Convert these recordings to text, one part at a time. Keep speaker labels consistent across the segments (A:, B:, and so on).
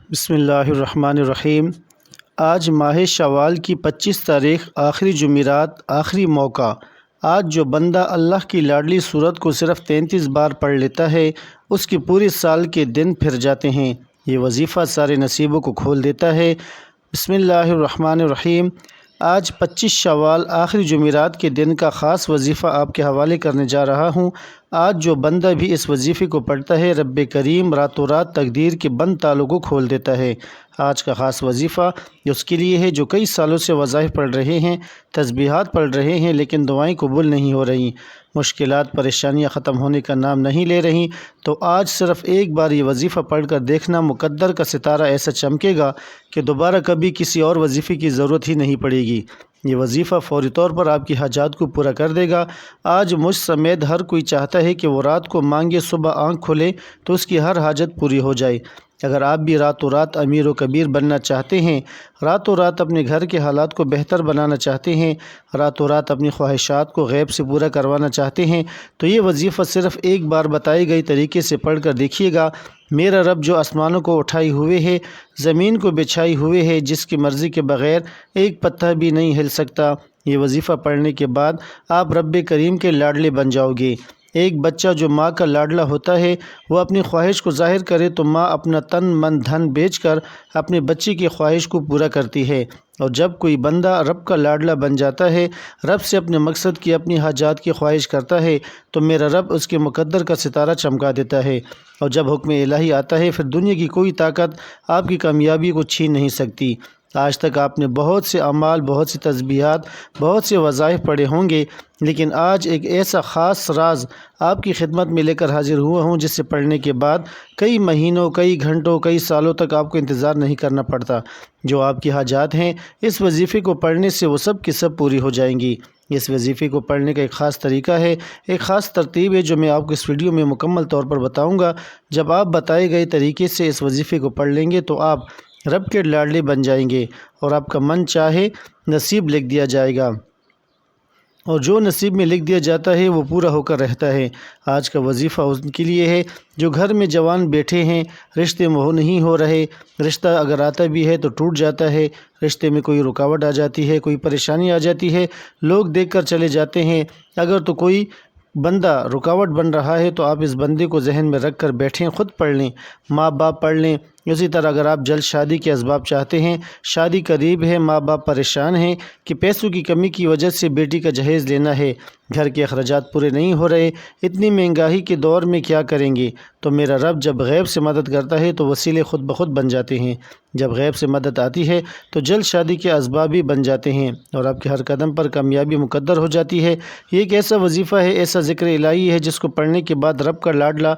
A: بسم اللہ الرحمن الرحیم۔ آج ماہ شوال کی 25 تاریخ، آخری جمعرات، آخری موقع۔ آج جو بندہ اللہ کی لاڈلی سورت کو صرف 33 بار پڑھ لیتا ہے، اس کی پوری سال کے دن پھر جاتے ہیں۔ یہ وظیفہ سارے نصیبوں کو کھول دیتا ہے۔ بسم اللہ الرحمن الرحیم۔ آج 25 شوال، آخری جمعرات کے دن کا خاص وظیفہ آپ کے حوالے کرنے جا رہا ہوں۔ آج جو بندہ بھی اس وظیفے کو پڑھتا ہے، رب کریم راتوں رات تقدیر کے بند تالوں کو کھول دیتا ہے۔ آج کا خاص وظیفہ اس کے لیے ہے جو کئی سالوں سے وظائف پڑھ رہے ہیں، تسبیحات پڑھ رہے ہیں، لیکن دعائیں قبول نہیں ہو رہی، مشکلات پریشانیاں ختم ہونے کا نام نہیں لے رہی۔ تو آج صرف ایک بار یہ وظیفہ پڑھ کر دیکھنا، مقدر کا ستارہ ایسا چمکے گا کہ دوبارہ کبھی کسی اور وظیفے کی ضرورت ہی نہیں پڑے گی۔ یہ وظیفہ فوری طور پر آپ کی حاجات کو پورا کر دے گا۔ آج مجھ سمیت ہر کوئی چاہتا ہے کہ وہ رات کو مانگے، صبح آنکھ کھلے تو اس کی ہر حاجت پوری ہو جائے۔ اگر آپ بھی راتوں رات امیر و کبیر بننا چاہتے ہیں، راتوں رات اپنے گھر کے حالات کو بہتر بنانا چاہتے ہیں، راتوں رات اپنی خواہشات کو غیب سے پورا کروانا چاہتے ہیں، تو یہ وظیفہ صرف ایک بار بتائی گئی طریقے سے پڑھ کر دیکھیے گا۔ میرا رب جو آسمانوں کو اٹھائے ہوئے ہے، زمین کو بچھائے ہوئے ہے، جس کی مرضی کے بغیر ایک پتہ بھی نہیں ہل سکتا، یہ وظیفہ پڑھنے کے بعد آپ رب کریم کے لاڈلے بن جاؤ گے۔ ایک بچہ جو ماں کا لاڈلا ہوتا ہے، وہ اپنی خواہش کو ظاہر کرے تو ماں اپنا تن من دھن بیچ کر اپنے بچے کی خواہش کو پورا کرتی ہے۔ اور جب کوئی بندہ رب کا لاڈلا بن جاتا ہے، رب سے اپنے مقصد کی، اپنی حاجات کی خواہش کرتا ہے، تو میرا رب اس کے مقدر کا ستارہ چمکا دیتا ہے۔ اور جب حکم الہی آتا ہے، پھر دنیا کی کوئی طاقت آپ کی کامیابی کو چھین نہیں سکتی۔ آج تک آپ نے بہت سے اعمال، بہت سی تسبیحات، بہت سے وظائف پڑھے ہوں گے، لیکن آج ایک ایسا خاص راز آپ کی خدمت میں لے کر حاضر ہوا ہوں، جسے پڑھنے کے بعد کئی مہینوں، کئی گھنٹوں، کئی سالوں تک آپ کو انتظار نہیں کرنا پڑتا۔ جو آپ کی حاجات ہیں، اس وظیفے کو پڑھنے سے وہ سب کی سب پوری ہو جائیں گی۔ اس وظیفے کو پڑھنے کا ایک خاص طریقہ ہے، ایک خاص ترتیب ہے، جو میں آپ کو اس ویڈیو میں مکمل طور پر بتاؤں گا۔ جب آپ بتائے گئے طریقے سے اس وظیفے کو پڑھ لیں گے تو آپ رب کے لاڈلے بن جائیں گے، اور آپ کا من چاہے نصیب لکھ دیا جائے گا، اور جو نصیب میں لکھ دیا جاتا ہے وہ پورا ہو کر رہتا ہے۔ آج کا وظیفہ ان کے لیے ہے جو گھر میں جوان بیٹھے ہیں، رشتے میں نہیں ہو رہے، رشتہ اگر آتا بھی ہے تو ٹوٹ جاتا ہے، رشتے میں کوئی رکاوٹ آ جاتی ہے، کوئی پریشانی آ جاتی ہے، لوگ دیکھ کر چلے جاتے ہیں۔ اگر تو کوئی بندہ رکاوٹ بن رہا ہے تو آپ اس بندے کو ذہن میں رکھ کر بیٹھیں، خود پڑھ لیں، ماں باپ پڑھ لیں۔ اسی طرح اگر آپ جلد شادی کے اسباب چاہتے ہیں، شادی قریب ہے، ماں باپ پریشان ہیں کہ پیسوں کی کمی کی وجہ سے بیٹی کا جہیز لینا ہے، گھر کے اخراجات پورے نہیں ہو رہے، اتنی مہنگائی کے دور میں کیا کریں گے، تو میرا رب جب غیب سے مدد کرتا ہے تو وسیلے خود بخود بن جاتے ہیں۔ جب غیب سے مدد آتی ہے تو جلد شادی کے اسباب بھی بن جاتے ہیں، اور آپ کے ہر قدم پر کامیابی مقدر ہو جاتی ہے۔ یہ ایک ایسا وظیفہ ہے، ایسا ذکر الہی ہے، جس کو پڑھنے کے بعد رب کا لاڈلا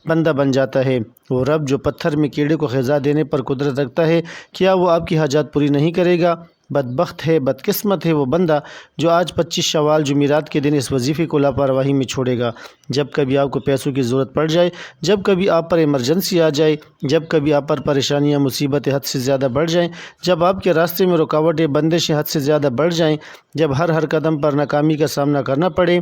A: بندہ بن جاتا ہے۔ وہ رب جو پتھر میں کیڑے کو غذا دینے پر قدرت رکھتا ہے، کیا وہ آپ کی حاجات پوری نہیں کرے گا؟ بدبخت ہے، بدقسمت ہے وہ بندہ جو آج 25 شوال جمعرات کے دن اس وظیفے کو لاپرواہی میں چھوڑے گا۔ جب کبھی آپ کو پیسوں کی ضرورت پڑ جائے، جب کبھی آپ پر ایمرجنسی آ جائے، جب کبھی آپ پر پریشانیاں، مصیبتیں حد سے زیادہ بڑھ جائیں، جب آپ کے راستے میں رکاوٹیں، بندشیں حد سے زیادہ بڑھ جائیں، جب ہر قدم پر ناکامی کا سامنا کرنا پڑے،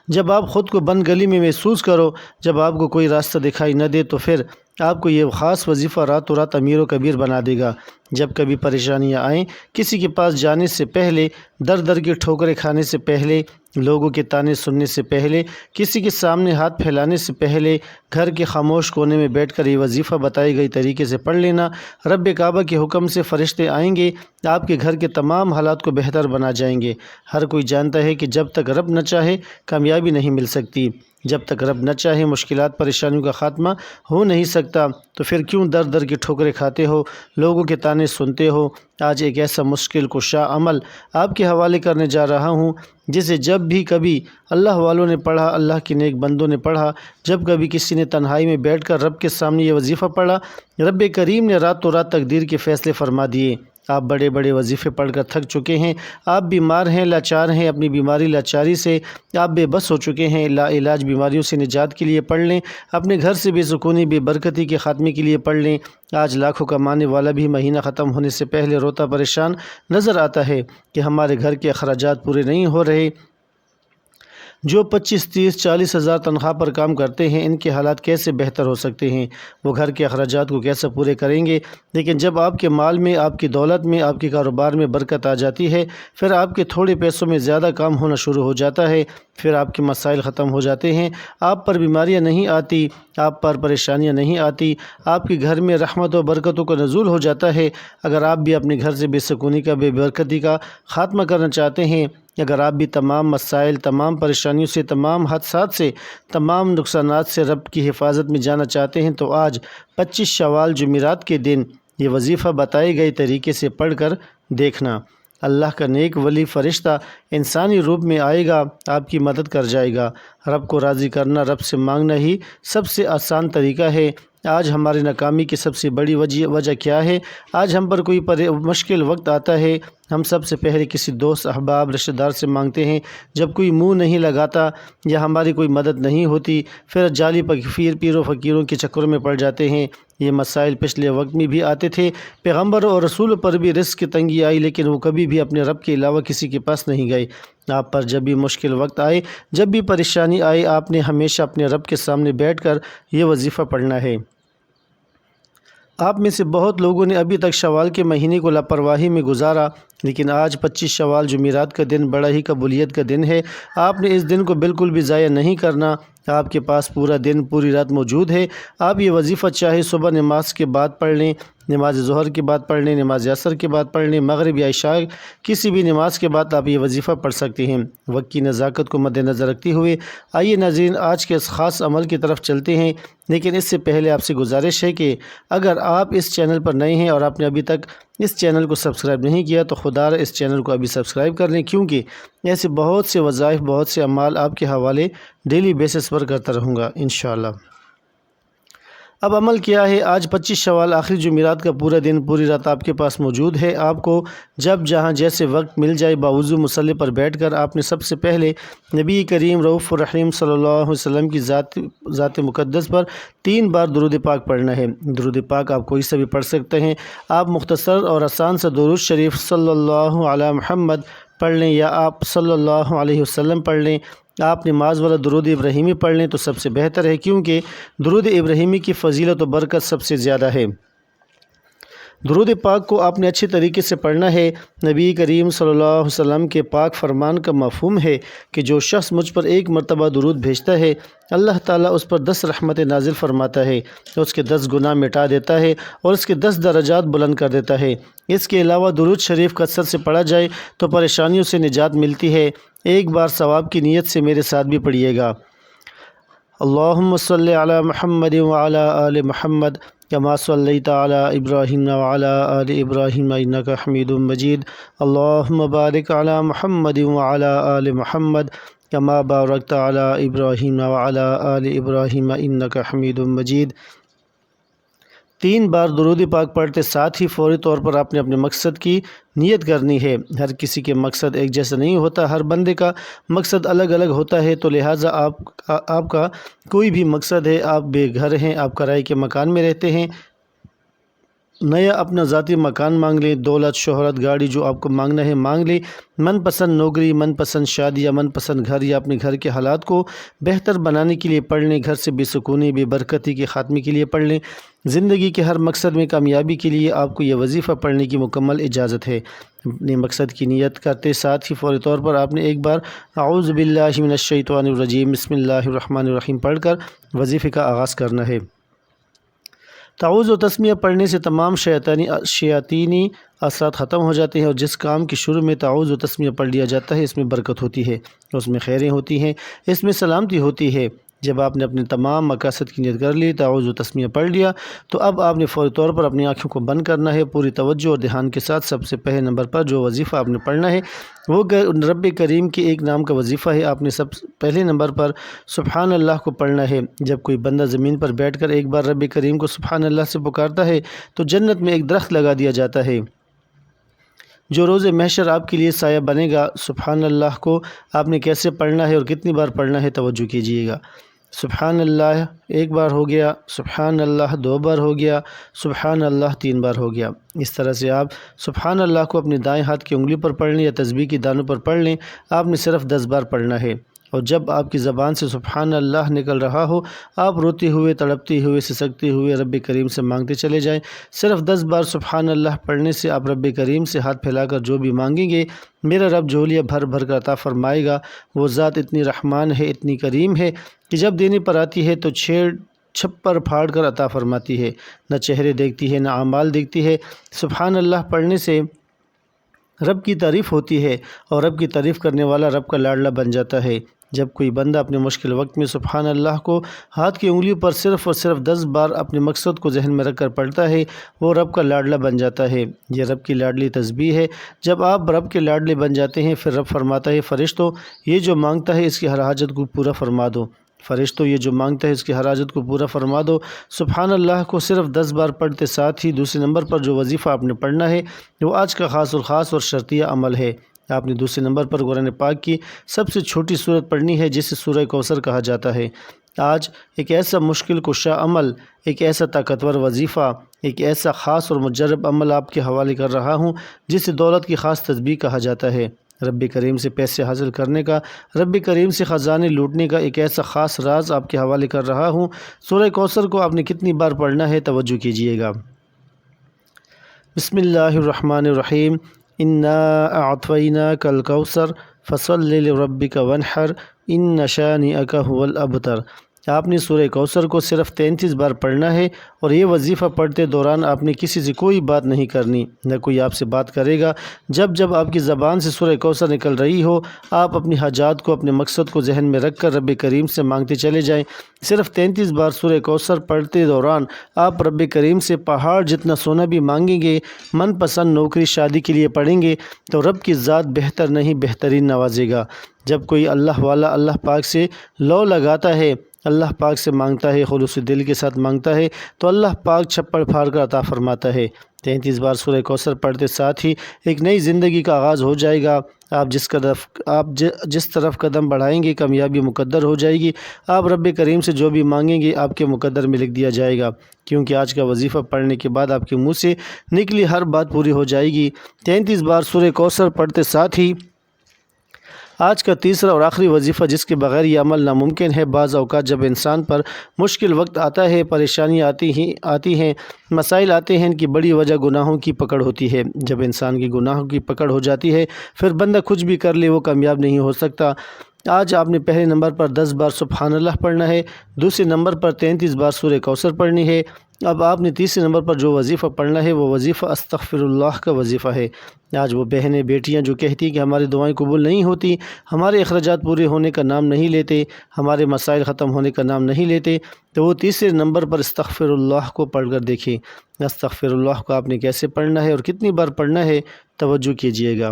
A: جب آپ خود کو بند گلی میں محسوس کرو، جب آپ کو کوئی راستہ دکھائی نہ دے، تو پھر آپ کو یہ خاص وظیفہ راتوں رات امیر و کبیر بنا دے گا۔ جب کبھی پریشانیاں آئیں، کسی کے پاس جانے سے پہلے، در در کی ٹھوکریں کھانے سے پہلے، لوگوں کے طعنے سننے سے پہلے، کسی کے سامنے ہاتھ پھیلانے سے پہلے، گھر کے خاموش کونے میں بیٹھ کر یہ وظیفہ بتائی گئی طریقے سے پڑھ لینا۔ رب کعبہ کے حکم سے فرشتے آئیں گے، آپ کے گھر کے تمام حالات کو بہتر بنا جائیں گے۔ ہر کوئی جانتا ہے کہ جب تک رب نہ چاہے کامیابی نہیں مل سکتی، جب تک رب نہ چاہے مشکلات پریشانیوں کا خاتمہ ہو نہیں سکتا، تو پھر کیوں در در کی ٹھوکریں کھاتے ہو، لوگوں کے طعنے سنتے ہو؟ آج ایک ایسا مشکل کشا عمل آپ کے حوالے کرنے جا رہا ہوں، جسے جب بھی کبھی اللہ والوں نے پڑھا، اللہ کے نیک بندوں نے پڑھا، جب کبھی کسی نے تنہائی میں بیٹھ کر رب کے سامنے یہ وظیفہ پڑھا، رب کریم نے راتوں رات تقدیر کے فیصلے فرما دیے۔ آپ بڑے بڑے وظیفے پڑھ کر تھک چکے ہیں، آپ بیمار ہیں، لاچار ہیں، اپنی بیماری لاچاری سے آپ بے بس ہو چکے ہیں، لا علاج بیماریوں سے نجات کے لیے پڑھ لیں، اپنے گھر سے بے سکونی، بے برکتی کے خاتمے کے لیے پڑھ لیں۔ آج لاکھوں کمانے والا بھی مہینہ ختم ہونے سے پہلے روتا پریشان نظر آتا ہے کہ ہمارے گھر کے اخراجات پورے نہیں ہو رہے، جو 25 30 40 ہزار تنخواہ پر کام کرتے ہیں ان کے حالات کیسے بہتر ہو سکتے ہیں؟ وہ گھر کے اخراجات کو کیسے پورے کریں گے؟ لیکن جب آپ کے مال میں، آپ کی دولت میں، آپ کے کاروبار میں برکت آ جاتی ہے، پھر آپ کے تھوڑے پیسوں میں زیادہ کام ہونا شروع ہو جاتا ہے، پھر آپ کے مسائل ختم ہو جاتے ہیں، آپ پر بیماریاں نہیں آتی، آپ پر پریشانیاں نہیں آتی، آپ کے گھر میں رحمت و برکتوں کا نزول ہو جاتا ہے۔ اگر آپ بھی اپنے گھر سے بے سکونی کا، بے برکتی کا خاتمہ کرنا چاہتے ہیں، اگر آپ بھی تمام مسائل، تمام پریشانیوں سے، تمام حادثات سے، تمام نقصانات سے رب کی حفاظت میں جانا چاہتے ہیں، تو آج 25 شوال جمعرات کے دن یہ وظیفہ بتائے گئے طریقے سے پڑھ کر دیکھنا۔ اللہ کا نیک ولی فرشتہ انسانی روپ میں آئے گا، آپ کی مدد کر جائے گا۔ رب کو راضی کرنا، رب سے مانگنا ہی سب سے آسان طریقہ ہے۔ آج ہماری ناکامی کی سب سے بڑی وجہ کیا ہے؟ آج ہم پر کوئی مشکل وقت آتا ہے، ہم سب سے پہلے کسی دوست، احباب، رشتہ دار سے مانگتے ہیں۔ جب کوئی منہ نہیں لگاتا یا ہماری کوئی مدد نہیں ہوتی، پھر جعلی پیروں فقیروں کے چکروں میں پڑ جاتے ہیں۔ یہ مسائل پچھلے وقت میں بھی آتے تھے، پیغمبروں اور رسولوں پر بھی رزق کی تنگی آئی، لیکن وہ کبھی بھی اپنے رب کے علاوہ کسی کے پاس نہیں گئے۔ آپ پر جب بھی مشکل وقت آئے، جب بھی پریشانی آئے، آپ نے ہمیشہ اپنے رب کے سامنے بیٹھ کر یہ وظیفہ پڑھنا ہے۔ آپ میں سے بہت لوگوں نے ابھی تک شوال کے مہینے کو لاپرواہی میں گزارا، لیکن آج 25 شوال جمعرات کا دن بڑا ہی قبولیت کا دن ہے۔ آپ نے اس دن کو بالکل بھی ضائع نہیں کرنا۔ آپ کے پاس پورا دن، پوری رات موجود ہے۔ آپ یہ وظیفہ چاہے صبح نماز کے بعد پڑھ لیں، نماز ظہر کے بعد پڑھ لیں، نماز عصر کے بعد پڑھ لیں، مغرب یا عشاء کسی بھی نماز کے بعد آپ یہ وظیفہ پڑھ سکتے ہیں۔ وقت کی نزاکت کو مد نظر رکھتے ہوئے آئیے ناظرین آج کے اس خاص عمل کی طرف چلتے ہیں، لیکن اس سے پہلے آپ سے گزارش ہے کہ اگر آپ اس چینل پر نئے ہیں اور آپ نے ابھی تک اس چینل کو سبسکرائب نہیں کیا تو خدا را اس چینل کو ابھی سبسکرائب کر لیں، کیونکہ ایسے بہت سے وظائف، بہت سے اعمال آپ کے حوالے ڈیلی بیسس پر کرتا رہوں گا انشاءاللہ۔ اب عمل کیا ہے؟ آج 25 شوال آخری جمعرات کا پورا دن، پوری رات آپ کے پاس موجود ہے۔ آپ کو جب جہاں جیسے وقت مل جائے، باوضو مصلی پر بیٹھ کر آپ نے سب سے پہلے نبی کریم رؤوف الرحیم صلی اللہ علیہ وسلم کی ذات مقدس پر 3 بار درود پاک پڑھنا ہے۔ درود پاک آپ کوئی سا بھی پڑھ سکتے ہیں۔ آپ مختصر اور آسان سا درود شریف صلی اللہ علی محمد پڑھ لیں، یا آپ صلی اللہ علیہ وسلم پڑھ لیں۔ آپ نماز والا درود ابراہیمی پڑھ لیں تو سب سے بہتر ہے، کیونکہ درود ابراہیمی کی فضیلت و برکت سب سے زیادہ ہے۔ درود پاک کو آپ نے اچھے طریقے سے پڑھنا ہے۔ نبی کریم صلی اللہ علیہ وسلم کے پاک فرمان کا مفہوم ہے کہ جو شخص مجھ پر 1 مرتبہ درود بھیجتا ہے، اللہ تعالیٰ اس پر 10 رحمتیں نازل فرماتا ہے، اس کے 10 گناہ مٹا دیتا ہے اور اس کے 10 درجات بلند کر دیتا ہے۔ اس کے علاوہ درود شریف کثرت سے پڑھا جائے تو پریشانیوں سے نجات ملتی ہے۔ ایک بار ثواب کی نیت سے میرے ساتھ بھی پڑھیے گا۔ اللہم صلی علی محمد وعلی آل محمد کما صلیت علی ابراہیم وعلی آل ابراہیم انک حمید مجید۔ اللہم بارک علی محمد وعلی آل محمد کما بارکت علی ابراہیم وعلی آل ابراہیم انک حمید مجید۔ 3 بار درود پاک پڑھتے ساتھ ہی فوری طور پر آپ نے اپنے مقصد کی نیت کرنی ہے۔ ہر کسی کے مقصد ایک جیسا نہیں ہوتا، ہر بندے کا مقصد الگ الگ ہوتا ہے، تو لہٰذا آپ کا کوئی بھی مقصد ہے، آپ بے گھر ہیں، آپ کرائے کے مکان میں رہتے ہیں، نیا اپنا ذاتی مکان مانگ لیں، دولت، شہرت، گاڑی جو آپ کو مانگنا ہے مانگ لیں، من پسند نوکری، من پسند شادی یا من پسند گھر، یا اپنے گھر کے حالات کو بہتر بنانے کے لیے پڑھ لیں، گھر سے بے سکونی، بے برکتی کے خاتمے کے لیے پڑھ لیں۔ زندگی کے ہر مقصد میں کامیابی کے لیے آپ کو یہ وظیفہ پڑھنے کی مکمل اجازت ہے۔ اپنے مقصد کی نیت کرتے ساتھ ہی فوری طور پر آپ نے ایک بار اعوذ باللہ من الشیطان الرجیم بسم اللہ الرحمن الرحیم پڑھ کر وظیفے کا آغاز کرنا ہے۔ تعوذ و تسمیہ پڑھنے سے تمام شیاطینی اثرات ختم ہو جاتے ہیں، اور جس کام کی شروع میں تعوذ و تسمیہ پڑھ لیا جاتا ہے اس میں برکت ہوتی ہے، اس میں خیریں ہوتی ہیں، اس میں سلامتی ہوتی ہے۔ جب آپ نے اپنے تمام مقاصد کی نیت کر لی، تعوذ و تسمیہ پڑھ لیا، تو اب آپ نے فوری طور پر اپنی آنکھوں کو بند کرنا ہے، پوری توجہ اور دھیان کے ساتھ سب سے پہلے نمبر پر جو وظیفہ آپ نے پڑھنا ہے وہ رب کریم کے ایک نام کا وظیفہ ہے۔ آپ نے سب پہلے نمبر پر سبحان اللہ کو پڑھنا ہے۔ جب کوئی بندہ زمین پر بیٹھ کر ایک بار رب کریم کو سبحان اللہ سے پکارتا ہے تو جنت میں ایک درخت لگا دیا جاتا ہے جو روز محشر آپ کے لیے سایہ بنے گا۔ سبحان اللہ کو آپ نے کیسے پڑھنا ہے اور کتنی بار پڑھنا ہے توجہ کیجیے گا۔ سبحان اللہ 1 بار ہو گیا، سبحان اللہ 2 بار ہو گیا، سبحان اللہ 3 بار ہو گیا۔ اس طرح سے آپ سبحان اللہ کو اپنے دائیں ہاتھ کی انگلی پر پڑھ لیں یا تسبیح کی دانوں پر پڑھ لیں۔ آپ نے صرف 10 بار پڑھنا ہے، اور جب آپ کی زبان سے سبحان اللہ نکل رہا ہو آپ روتے ہوئے تڑپتے ہوئے سسکتے ہوئے رب کریم سے مانگتے چلے جائیں۔ صرف 10 بار سبحان اللہ پڑھنے سے آپ رب کریم سے ہاتھ پھیلا کر جو بھی مانگیں گے میرا رب جھولیاں بھر بھر کر عطا فرمائے گا۔ وہ ذات اتنی رحمان ہے، اتنی کریم ہے کہ جب دینے پر آتی ہے تو چھپر پھاڑ کر عطا فرماتی ہے، نہ چہرے دیکھتی ہے نہ اعمال دیکھتی ہے۔ سبحان اللہ پڑھنے سے رب کی تعریف ہوتی ہے اور رب کی تعریف کرنے والا رب کا لاڈلا بن جاتا ہے۔ جب کوئی بندہ اپنے مشکل وقت میں سبحان اللہ کو ہاتھ کی انگلیوں پر صرف اور صرف 10 بار اپنے مقصد کو ذہن میں رکھ کر پڑھتا ہے وہ رب کا لاڈلا بن جاتا ہے۔ یہ رب کی لاڈلی تسبیح ہے۔ جب آپ رب کے لاڈلے بن جاتے ہیں پھر رب فرماتا ہے فرشتوں یہ جو مانگتا ہے اس کی ہر حاجت کو پورا فرما دو۔ فرشتوں یہ جو مانگتا ہے اس کی ہر حاجت کو پورا فرما دو۔ سبحان اللہ کو صرف 10 بار پڑھتے ساتھ ہی دوسرے نمبر پر جو وظیفہ آپ نے پڑھنا ہے وہ آج کا خاص اور شرطیہ عمل ہے۔ آپ نے دوسرے نمبر پر قرآن پاک کی سب سے چھوٹی سورت پڑھنی ہے جسے سورہ کوثر کہا جاتا ہے۔ آج ایک ایسا مشکل کشا عمل، ایک ایسا طاقتور وظیفہ، ایک ایسا خاص اور مجرب عمل آپ کے حوالے کر رہا ہوں جسے دولت کی خاص تسبیح کہا جاتا ہے۔ رب کریم سے پیسے حاصل کرنے کا، رب کریم سے خزانے لوٹنے کا ایک ایسا خاص راز آپ کے حوالے کر رہا ہوں۔ سورہ کوثر کو آپ نے کتنی بار پڑھنا ہے توجہ کیجیے گا۔ بسم اللہ الرحمن الرحیم۔ انا اعطیناک الکوثر فصل لربک وانحر ان شانئک هو الابتر۔ آپ نے سورہ کوثر کو صرف 33 بار پڑھنا ہے اور یہ وظیفہ پڑھتے دوران آپ نے کسی سے کوئی بات نہیں کرنی، نہ کوئی آپ سے بات کرے گا۔ جب آپ کی زبان سے سورہ کوثر نکل رہی ہو آپ اپنی حاجات کو، اپنے مقصد کو ذہن میں رکھ کر رب کریم سے مانگتے چلے جائیں۔ صرف 33 بار سورہ کوثر پڑھتے دوران آپ رب کریم سے پہاڑ جتنا سونا بھی مانگیں گے، من پسند نوکری شادی کے لیے پڑھیں گے تو رب کی ذات بہتر نہیں بہترین نوازے گا۔ جب کوئی اللہ والا اللہ پاک سے لو لگاتا ہے، اللہ پاک سے مانگتا ہے، خلوص دل کے ساتھ مانگتا ہے تو اللہ پاک چھپڑ پھاڑ کر عطا فرماتا ہے۔ 33 بار سورہ کوثر پڑھتے ساتھ ہی ایک نئی زندگی کا آغاز ہو جائے گا۔ آپ جس طرف قدم بڑھائیں گے کامیابی مقدر ہو جائے گی۔ آپ رب کریم سے جو بھی مانگیں گے آپ کے مقدر میں لکھ دیا جائے گا، کیونکہ آج کا وظیفہ پڑھنے کے بعد آپ کے منہ سے نکلی ہر بات پوری ہو جائے گی۔ 33 بار سورہ کوثر پڑھتے ساتھ ہی آج کا تیسرا اور آخری وظیفہ جس کے بغیر یہ عمل ناممکن ہے۔ بعض اوقات جب انسان پر مشکل وقت آتا ہے، پریشانیاں آتی ہیں، مسائل آتے ہیں، ان کی بڑی وجہ گناہوں کی پکڑ ہوتی ہے۔ جب انسان کی گناہوں کی پکڑ ہو جاتی ہے پھر بندہ کچھ بھی کر لے وہ کامیاب نہیں ہو سکتا۔ آج آپ نے پہلے نمبر پر 10 بار سبحان اللہ پڑھنا ہے، دوسرے نمبر پر 33 بار سورہ کوثر پڑھنی ہے۔ اب آپ نے تیسرے نمبر پر جو وظیفہ پڑھنا ہے وہ وظیفہ استغفر اللہ کا وظیفہ ہے۔ آج وہ بہنیں بیٹیاں جو کہتی ہیں کہ ہماری دعائیں قبول نہیں ہوتی، ہمارے اخراجات پورے ہونے کا نام نہیں لیتے، ہمارے مسائل ختم ہونے کا نام نہیں لیتے، تو وہ تیسرے نمبر پر استغفر اللہ کو پڑھ کر دیکھیں۔ استغفر اللہ کو آپ نے کیسے پڑھنا ہے اور کتنی بار پڑھنا ہے توجہ کیجیے گا۔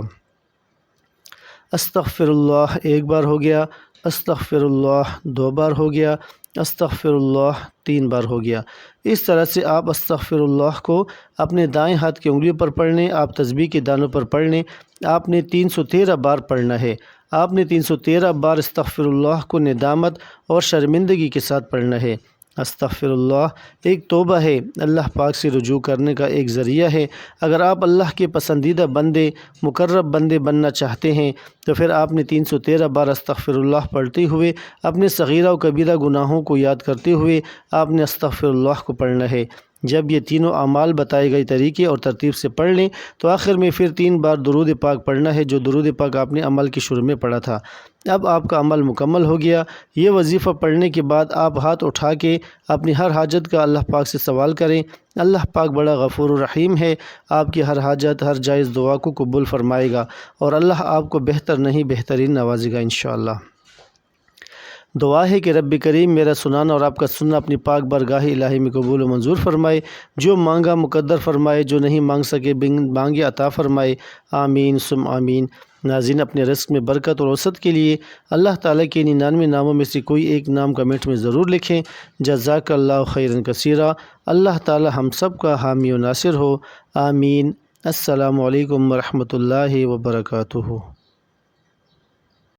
A: استغفر اللہ 1 بار ہو گیا، استغفر اللہ 2 بار ہو گیا، استغفر اللہ 3 بار ہو گیا۔ اس طرح سے آپ استغفر اللہ کو اپنے دائیں ہاتھ کی انگلیوں پر پڑھ لیں، آپ تسبیح کے دانوں پر پڑھ لیں۔ آپ نے 313 بار پڑھنا ہے۔ آپ نے 313 بار استغفر اللہ کو ندامت اور شرمندگی کے ساتھ پڑھنا ہے۔ استغفر اللہ ایک توبہ ہے، اللہ پاک سے رجوع کرنے کا ایک ذریعہ ہے۔ اگر آپ اللہ کے پسندیدہ بندے، مقرب بندے بننا چاہتے ہیں تو پھر آپ نے 313 بار استغفر اللہ پڑھتے ہوئے اپنے صغیرہ و کبیرہ گناہوں کو یاد کرتے ہوئے آپ نے استغفر اللہ کو پڑھنا ہے۔ جب یہ تینوں اعمال بتائے گئے طریقے اور ترتیب سے پڑھ لیں تو آخر میں پھر 3 بار درود پاک پڑھنا ہے، جو درود پاک آپ نے عمل کے شروع میں پڑھا تھا۔ اب آپ کا عمل مکمل ہو گیا۔ یہ وظیفہ پڑھنے کے بعد آپ ہاتھ اٹھا کے اپنی ہر حاجت کا اللہ پاک سے سوال کریں۔ اللہ پاک بڑا غفور و رحیم ہے، آپ کی ہر حاجت، ہر جائز دعا کو قبول فرمائے گا اور اللہ آپ کو بہتر نہیں بہترین نوازے گا انشاءاللہ۔ دعا ہے کہ رب کریم میرا سنانا اور آپ کا سننا اپنی پاک بارگاہ الہی میں قبول و منظور فرمائے، جو مانگا مقدر فرمائے، جو نہیں مانگ سکے مانگے عطا فرمائے، آمین ثم آمین۔ ناظرین، اپنے رزق میں برکت اور وسعت کے لیے اللہ تعالیٰ کے 99 ناموں میں سے کوئی ایک نام کمنٹ میں ضرور لکھیں۔ جزاک اللہ خیرن کثیرا۔ اللہ تعالیٰ ہم سب کا حامی و ناصر ہو، آمین۔ السلام علیکم ورحمۃ اللہ وبرکاتہ۔